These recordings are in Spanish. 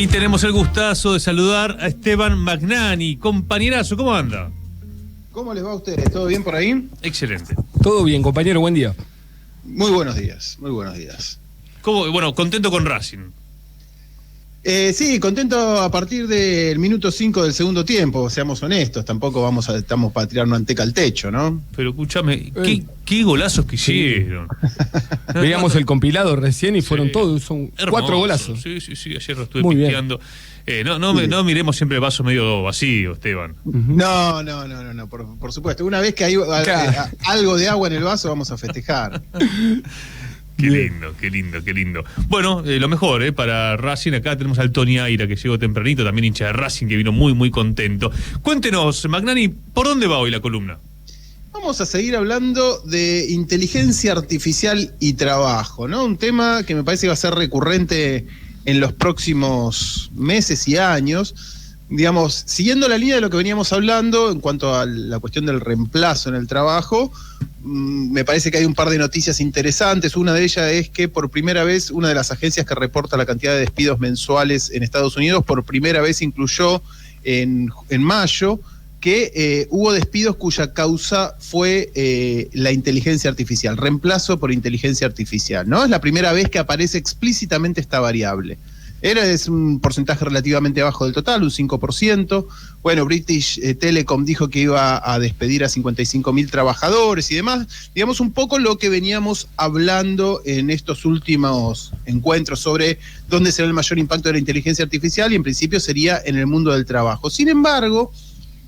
Y tenemos el gustazo de saludar a Esteban Magnani. Compañerazo, ¿cómo anda? ¿Cómo les va a ustedes? ¿Todo bien por ahí? Excelente. Todo bien, compañero, buen día. Muy buenos días, muy buenos días. ¿Cómo? Bueno, contento con Racing. Sí, contento a partir del minuto 5 del segundo tiempo, seamos honestos, tampoco estamos para tirarnos anteca al techo, ¿no? Pero escúchame, ¿qué golazos que hicieron? Veíamos el compilado recién y fueron Sí. todos, son Hermoso. 4 golazos. Sí, ayer lo estuve Muy bien. pisteando. No miremos siempre el vaso medio vacío, Esteban. No, por supuesto. Una vez que hay algo de agua en el vaso, vamos a festejar. Qué lindo. Bueno, lo mejor, para Racing. Acá tenemos al Tony Aira, que llegó tempranito, también hincha de Racing, que vino muy contento. Cuéntenos, Magnani, ¿por dónde va hoy la columna? Vamos a seguir hablando de inteligencia artificial y trabajo, ¿no? Un tema que me parece que va a ser recurrente en los próximos meses y años. Digamos, siguiendo la línea de lo que veníamos hablando en cuanto a la cuestión del reemplazo en el trabajo, me parece que hay un par de noticias interesantes. Una de ellas es que por primera vez una de las agencias que reporta la cantidad de despidos mensuales en Estados Unidos, por primera vez incluyó en mayo que hubo despidos cuya causa fue la inteligencia artificial, reemplazo por inteligencia artificial, ¿no? Es la primera vez que aparece explícitamente esta variable. Es un porcentaje relativamente bajo del total, un 5%. Bueno, British Telecom dijo que iba a despedir a 55.000 trabajadores y demás. Digamos un poco lo que veníamos hablando en estos últimos encuentros sobre dónde será el mayor impacto de la inteligencia artificial, y en principio sería en el mundo del trabajo. Sin embargo,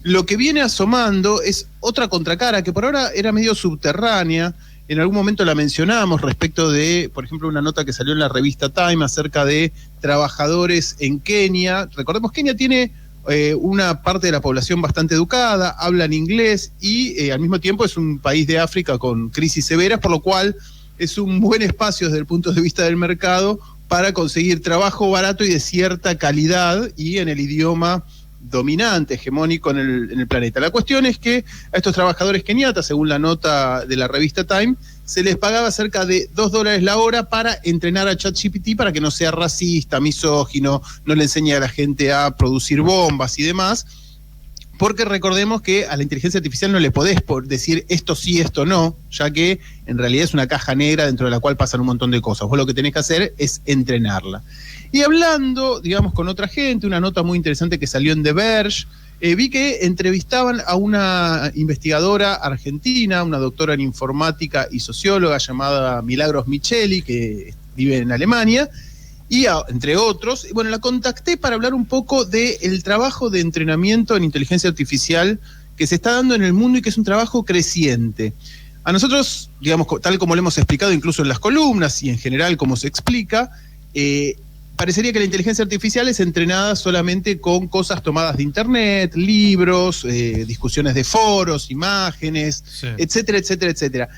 lo que viene asomando es otra contracara que por ahora era medio subterránea. En algún momento la mencionamos respecto de, por ejemplo, una nota que salió en la revista Time acerca de trabajadores en Kenia. Recordemos, Kenia tiene una parte de la población bastante educada, hablan inglés y al mismo tiempo es un país de África con crisis severas, por lo cual es un buen espacio desde el punto de vista del mercado para conseguir trabajo barato y de cierta calidad y en el idioma dominante, hegemónico en el planeta. La cuestión es que a estos trabajadores keniatas, según la nota de la revista Time, se les pagaba cerca de $2 la hora para entrenar a ChatGPT para que no sea racista, misógino, no le enseñe a la gente a producir bombas y demás, porque recordemos que a la inteligencia artificial no le podés decir esto sí, esto no, ya que en realidad es una caja negra dentro de la cual pasan un montón de cosas. Vos lo que tenés que hacer es entrenarla. Y hablando, digamos, con otra gente, una nota muy interesante que salió en The Verge, vi que entrevistaban a una investigadora argentina, una doctora en informática y socióloga llamada Milagros Micheli, que vive en Alemania, y entre otros, bueno, la contacté para hablar un poco del trabajo de entrenamiento en inteligencia artificial que se está dando en el mundo y que es un trabajo creciente. A nosotros, digamos, tal como lo hemos explicado incluso en las columnas y en general como se explica, parecería que la inteligencia artificial es entrenada solamente con cosas tomadas de internet, libros, discusiones de foros, imágenes, sí, etcétera.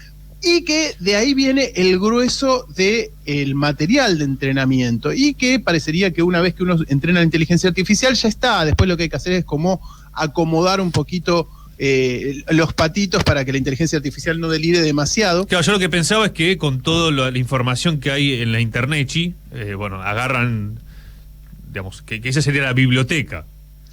Y que de ahí viene el grueso del material de entrenamiento y que parecería que una vez que uno entrena la inteligencia artificial ya está, después lo que hay que hacer es como acomodar un poquito los patitos para que la inteligencia artificial no delire demasiado. Claro, yo lo que pensaba es que con toda la información que hay en la internet, agarran, digamos, que esa sería la biblioteca.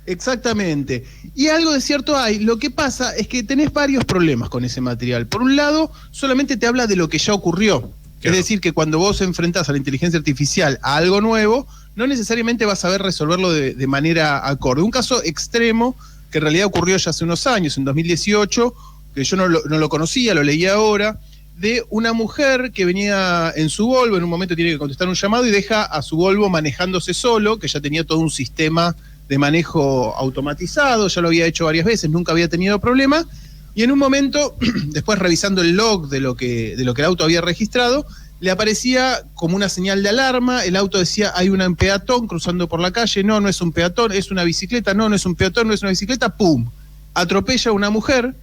Exactamente. Y algo de cierto hay. Lo que pasa es que tenés varios problemas con ese material. Por un lado, solamente te habla de lo que ya ocurrió. Claro. Es decir, que cuando vos enfrentás a la inteligencia artificial a algo nuevo, no necesariamente vas a saber resolverlo de manera acorde. Un caso extremo que en realidad ocurrió ya hace unos años, en 2018, que yo no lo conocía, lo leí ahora, de una mujer que venía en su Volvo, en un momento tiene que contestar un llamado y deja a su Volvo manejándose solo, que ya tenía todo un sistema de manejo automatizado, ya lo había hecho varias veces, nunca había tenido problema, y en un momento, después revisando el log de lo que el auto había registrado, le aparecía como una señal de alarma, el auto decía, hay un peatón cruzando por la calle, no es un peatón, es una bicicleta, no es un peatón, no es una bicicleta, ¡pum! Atropella a una mujer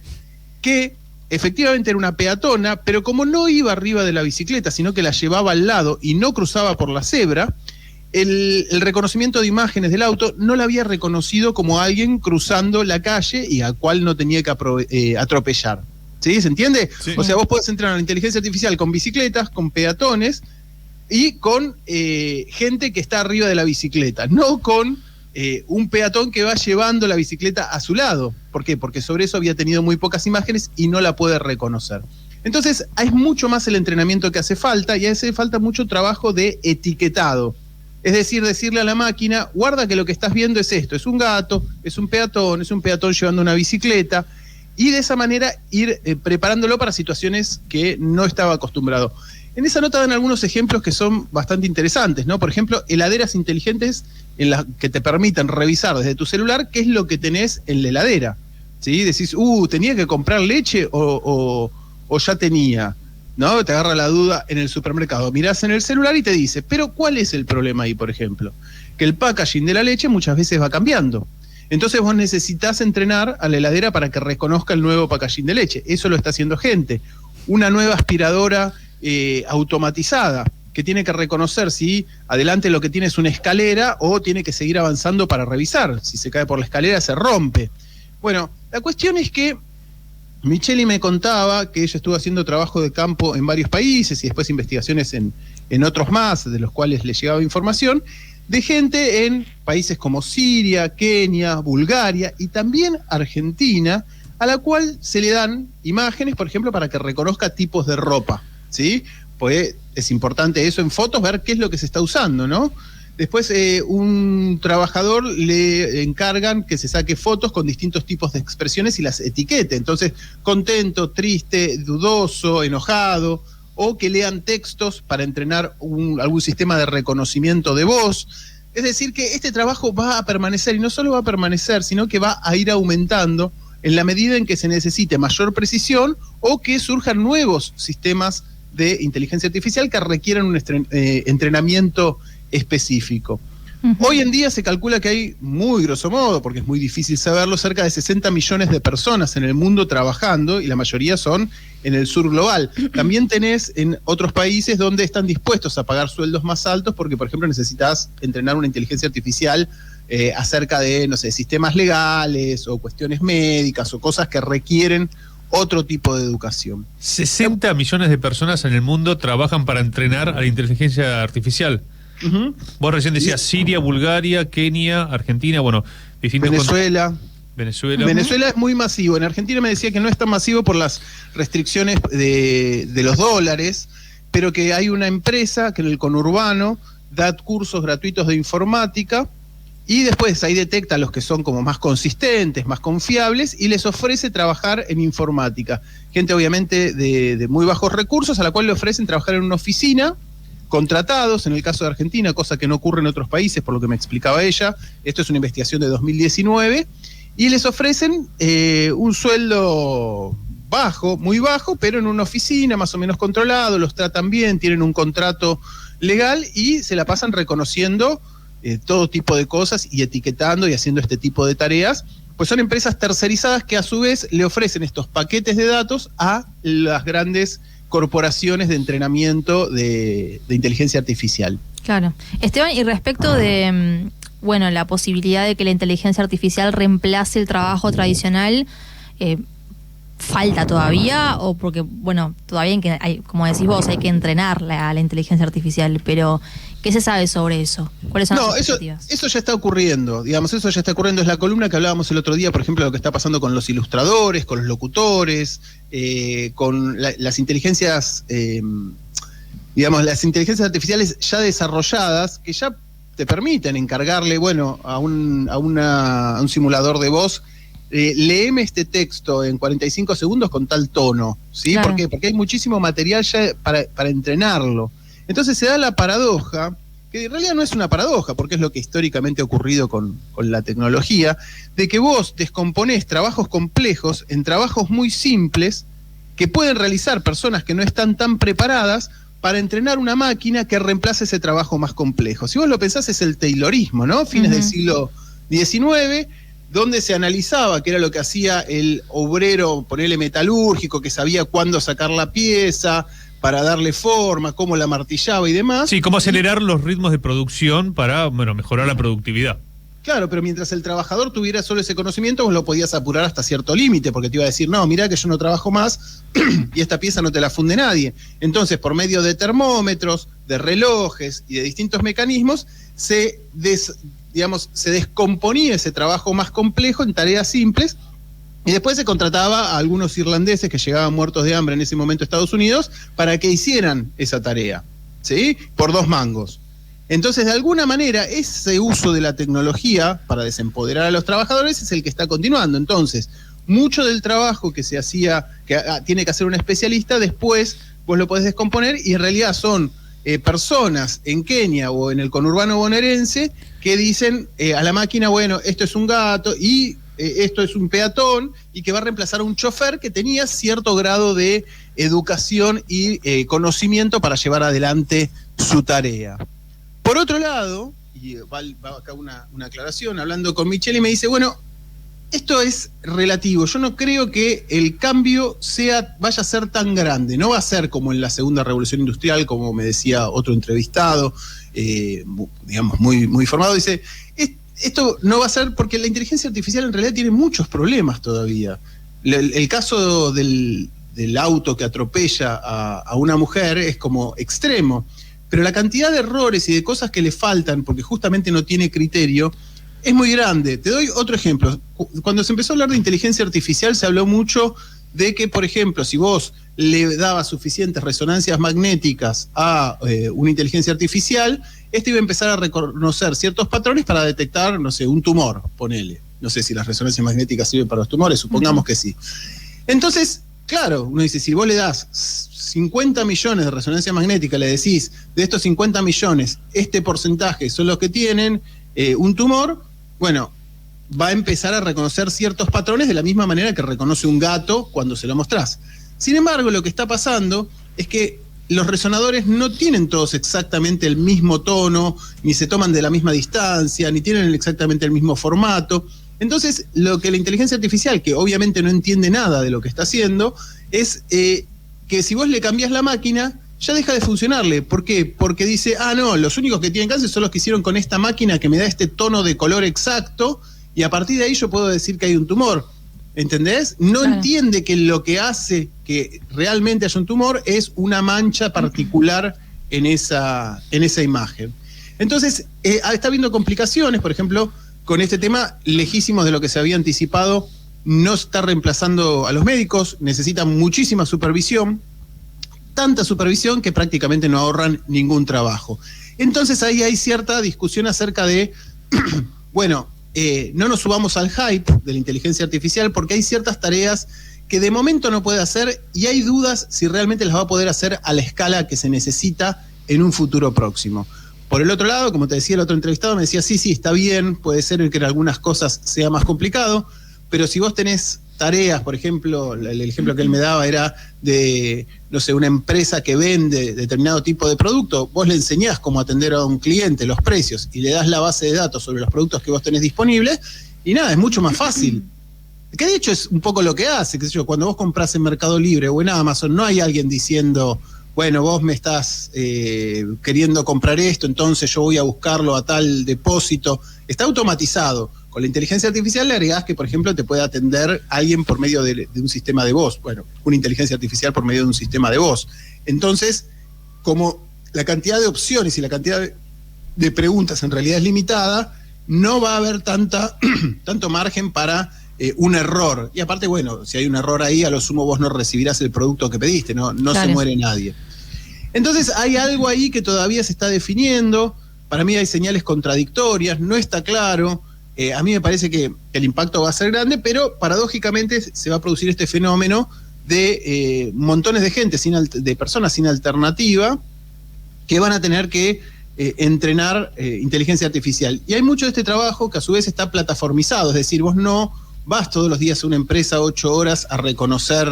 que efectivamente era una peatona, pero como no iba arriba de la bicicleta, sino que la llevaba al lado y no cruzaba por la cebra, el reconocimiento de imágenes del auto no la había reconocido como alguien cruzando la calle y al cual no tenía que atropellar. ¿Sí? ¿Se entiende? Sí. O sea, vos podés entrar a la inteligencia artificial con bicicletas, con peatones, y con gente que está arriba de la bicicleta, no con un peatón que va llevando la bicicleta a su lado. ¿Por qué? Porque sobre eso había tenido muy pocas imágenes y no la puede reconocer. Entonces, es mucho más el entrenamiento que hace falta, y hace falta mucho trabajo de etiquetado. Es decir, decirle a la máquina, guarda que lo que estás viendo es esto, es un gato, es un peatón llevando una bicicleta, y de esa manera ir preparándolo para situaciones que no estaba acostumbrado. En esa nota dan algunos ejemplos que son bastante interesantes, ¿no? Por ejemplo, heladeras inteligentes en las que te permitan revisar desde tu celular qué es lo que tenés en la heladera, ¿sí? Decís, ¿tenía que comprar leche o ya tenía? ¿No? Te agarra la duda en el supermercado. Mirás en el celular y te dice, pero ¿cuál es el problema ahí, por ejemplo? Que el packaging de la leche muchas veces va cambiando. Entonces vos necesitas entrenar a la heladera para que reconozca el nuevo packaging de leche. Eso lo está haciendo gente. Una nueva aspiradora automatizada que tiene que reconocer si adelante lo que tiene es una escalera o tiene que seguir avanzando para revisar. Si se cae por la escalera se rompe. Bueno, la cuestión es que Micheli me contaba que ella estuvo haciendo trabajo de campo en varios países y después investigaciones en otros más, de los cuales le llegaba información, de gente en países como Siria, Kenia, Bulgaria y también Argentina, a la cual se le dan imágenes, por ejemplo, para que reconozca tipos de ropa, ¿sí? Pues es importante eso en fotos, ver qué es lo que se está usando, ¿no? Después un trabajador le encargan que se saque fotos con distintos tipos de expresiones y las etiquete. Entonces, contento, triste, dudoso, enojado, o que lean textos para entrenar algún sistema de reconocimiento de voz. Es decir, que este trabajo va a permanecer, y no solo va a permanecer, sino que va a ir aumentando en la medida en que se necesite mayor precisión o que surjan nuevos sistemas de inteligencia artificial que requieran un entrenamiento específico. Hoy en día se calcula que hay, muy grosso modo, porque es muy difícil saberlo, cerca de 60 millones de personas en el mundo trabajando, y la mayoría son en el sur global. También tenés en otros países donde están dispuestos a pagar sueldos más altos porque, por ejemplo, necesitas entrenar una inteligencia artificial acerca de, no sé, sistemas legales o cuestiones médicas o cosas que requieren otro tipo de educación. 60 millones de personas en el mundo trabajan para entrenar a la inteligencia artificial. Vos recién decías Siria, Bulgaria, Kenia, Argentina, bueno, distintos Venezuela. Venezuela es muy masivo. En Argentina me decía que no es tan masivo por las restricciones de los dólares, pero que hay una empresa que en el conurbano da cursos gratuitos de informática y después ahí detecta a los que son como más consistentes, más confiables, y les ofrece trabajar en informática. Gente obviamente de muy bajos recursos, a la cual le ofrecen trabajar en una oficina, contratados, en el caso de Argentina, cosa que no ocurre en otros países, por lo que me explicaba ella. Esto es una investigación de 2019, y les ofrecen un sueldo bajo, muy bajo, pero en una oficina más o menos controlado, los tratan bien, tienen un contrato legal y se la pasan reconociendo todo tipo de cosas y etiquetando y haciendo este tipo de tareas, pues son empresas tercerizadas que a su vez le ofrecen estos paquetes de datos a las grandes corporaciones de entrenamiento de inteligencia artificial. Claro. Esteban, y respecto de, la posibilidad de que la inteligencia artificial reemplace el trabajo tradicional, ¿falta todavía? O porque, todavía como decís vos, hay que entrenar a la inteligencia artificial, pero ¿qué se sabe sobre eso? ¿Cuáles son las expectativas? Eso ya está ocurriendo, es la columna que hablábamos el otro día, por ejemplo, lo que está pasando con los ilustradores, con los locutores, con las inteligencias, las inteligencias artificiales ya desarrolladas, que ya te permiten encargarle, a un simulador de voz, léeme este texto en 45 segundos con tal tono, ¿sí? Claro. ¿Por qué? Porque hay muchísimo material ya para entrenarlo. Entonces se da la paradoja, que en realidad no es una paradoja, porque es lo que históricamente ha ocurrido con la tecnología, de que vos descomponés trabajos complejos en trabajos muy simples que pueden realizar personas que no están tan preparadas para entrenar una máquina que reemplace ese trabajo más complejo. Si vos lo pensás, es el taylorismo, ¿no? Fines del siglo XIX, donde se analizaba qué era lo que hacía el obrero, ponerle metalúrgico, que sabía cuándo sacar la pieza para darle forma, cómo la martillaba y demás. Sí, cómo acelerar los ritmos de producción para, mejorar la productividad. Claro, pero mientras el trabajador tuviera solo ese conocimiento, vos lo podías apurar hasta cierto límite, porque te iba a decir, no, mirá que yo no trabajo más y esta pieza no te la funde nadie. Entonces, por medio de termómetros, de relojes y de distintos mecanismos, se descomponía ese trabajo más complejo en tareas simples, y después se contrataba a algunos irlandeses que llegaban muertos de hambre en ese momento a Estados Unidos para que hicieran esa tarea, ¿sí? Por 2 mangos. Entonces, de alguna manera, ese uso de la tecnología para desempoderar a los trabajadores es el que está continuando. Entonces, mucho del trabajo que se hacía, que tiene que hacer un especialista, después vos lo podés descomponer y en realidad son personas en Kenia o en el conurbano bonaerense que dicen a la máquina, bueno, esto es un gato y esto es un peatón, y que va a reemplazar a un chofer que tenía cierto grado de educación y conocimiento para llevar adelante su tarea. Por otro lado, y va acá una aclaración, hablando con Michelle, me dice, bueno, esto es relativo, yo no creo que el cambio vaya a ser tan grande, no va a ser como en la segunda revolución industrial, como me decía otro entrevistado, digamos, muy formado, dice, esto no va a ser porque la inteligencia artificial en realidad tiene muchos problemas todavía. El caso del auto que atropella a una mujer es como extremo, pero la cantidad de errores y de cosas que le faltan, porque justamente no tiene criterio, es muy grande. Te doy otro ejemplo. Cuando se empezó a hablar de inteligencia artificial, se habló mucho de que, por ejemplo, si vos le dabas suficientes resonancias magnéticas a una inteligencia artificial, iba a empezar a reconocer ciertos patrones para detectar, no sé, un tumor, ponele. No sé si las resonancias magnéticas sirven para los tumores, supongamos que sí. Entonces, claro, uno dice, si vos le das 50 millones de resonancia magnética, le decís, de estos 50 millones, este porcentaje son los que tienen un tumor, bueno, va a empezar a reconocer ciertos patrones de la misma manera que reconoce un gato cuando se lo mostrás. Sin embargo, lo que está pasando es que los resonadores no tienen todos exactamente el mismo tono, ni se toman de la misma distancia, ni tienen exactamente el mismo formato. Entonces, lo que la inteligencia artificial, que obviamente no entiende nada de lo que está haciendo, es que si vos le cambiás la máquina, ya deja de funcionarle. ¿Por qué? Porque dice, no, los únicos que tienen cáncer son los que hicieron con esta máquina que me da este tono de color exacto, y a partir de ahí yo puedo decir que hay un tumor. ¿Entendés? No entiende que lo que hace que realmente haya un tumor es una mancha particular en esa imagen. Entonces, está habiendo complicaciones, por ejemplo, con este tema, lejísimos de lo que se había anticipado, no está reemplazando a los médicos, necesitan muchísima supervisión, tanta supervisión que prácticamente no ahorran ningún trabajo. Entonces ahí hay cierta discusión acerca de, bueno, no nos subamos al hype de la inteligencia artificial porque hay ciertas tareas que de momento no puede hacer y hay dudas si realmente las va a poder hacer a la escala que se necesita en un futuro próximo. Por el otro lado, como te decía el otro entrevistado, me decía, sí, está bien, puede ser que en algunas cosas sea más complicado, pero si vos tenés tareas, por ejemplo, el ejemplo que él me daba era de, no sé, una empresa que vende determinado tipo de producto, vos le enseñás cómo atender a un cliente, los precios, y le das la base de datos sobre los productos que vos tenés disponibles, y nada, es mucho más fácil. Que de hecho es un poco lo que hace, qué sé yo, cuando vos comprás en Mercado Libre o en Amazon, no hay alguien diciendo, bueno, vos me estás queriendo comprar esto, entonces yo voy a buscarlo a tal depósito. Está automatizado. Con la inteligencia artificial le agregás que, por ejemplo, te puede atender alguien por medio de un sistema de voz. Bueno, una inteligencia artificial por medio de un sistema de voz. Entonces, como la cantidad de opciones y la cantidad de preguntas en realidad es limitada, no va a haber tanto margen para un error. Y aparte, bueno, si hay un error ahí, a lo sumo vos no recibirás el producto que pediste, no se muere nadie. Entonces, hay algo ahí que todavía se está definiendo. Para mí hay señales contradictorias, no está claro. A mí me parece que el impacto va a ser grande, pero paradójicamente se va a producir este fenómeno de montones de gente, de personas sin alternativa, que van a tener que entrenar inteligencia artificial. Y hay mucho de este trabajo que a su vez está plataformizado, es decir, vos no vas todos los días a una empresa 8 horas a reconocer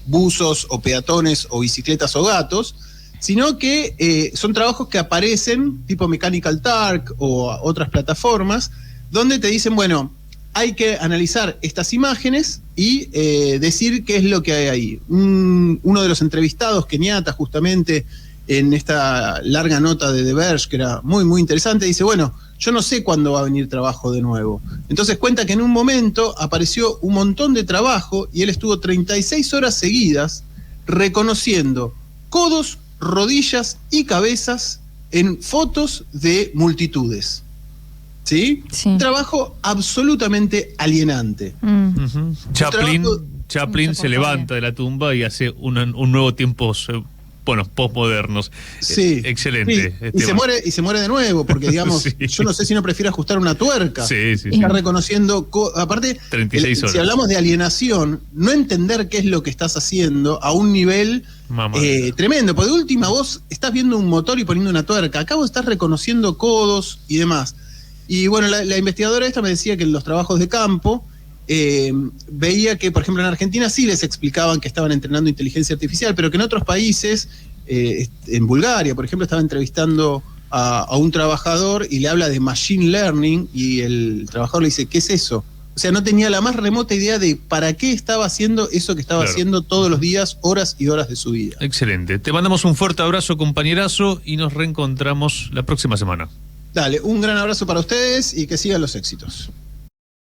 buzos o peatones o bicicletas o gatos, sino que son trabajos que aparecen, tipo Mechanical Turk o otras plataformas, donde te dicen, bueno, hay que analizar estas imágenes y decir qué es lo que hay ahí. Uno de los entrevistados, Kenyatta, justamente en esta larga nota de The Verge, que era muy, muy interesante, dice, bueno, yo no sé cuándo va a venir trabajo de nuevo. Entonces cuenta que en un momento apareció un montón de trabajo y él estuvo 36 horas seguidas reconociendo codos, rodillas y cabezas en fotos de multitudes. ¿Sí? Sí. Un trabajo absolutamente alienante. Ujú. Chaplin Mucho se levanta de la tumba y hace un nuevo tiempos, postmodernos. Sí. Excelente. Sí. Y se muere de nuevo, porque digamos, Sí. yo no sé si no prefiere ajustar una tuerca. Sí. Está reconociendo, aparte, 36 horas. si hablamos de alienación, no entender qué es lo que estás haciendo a un nivel Mamá. tremendo, porque de última vos estás viendo un motor y poniendo una tuerca, acá vos estás reconociendo codos y demás. Y bueno, la investigadora esta me decía que en los trabajos de campo veía que, por ejemplo, en Argentina sí les explicaban que estaban entrenando inteligencia artificial, pero que en otros países, en Bulgaria, por ejemplo, estaba entrevistando a un trabajador y le habla de machine learning y el trabajador le dice, ¿qué es eso? O sea, no tenía la más remota idea de para qué estaba haciendo eso que estaba haciendo todos los días, horas y horas de su vida. Excelente. Te mandamos un fuerte abrazo, compañerazo, y nos reencontramos la próxima semana. Dale, un gran abrazo para ustedes y que sigan los éxitos.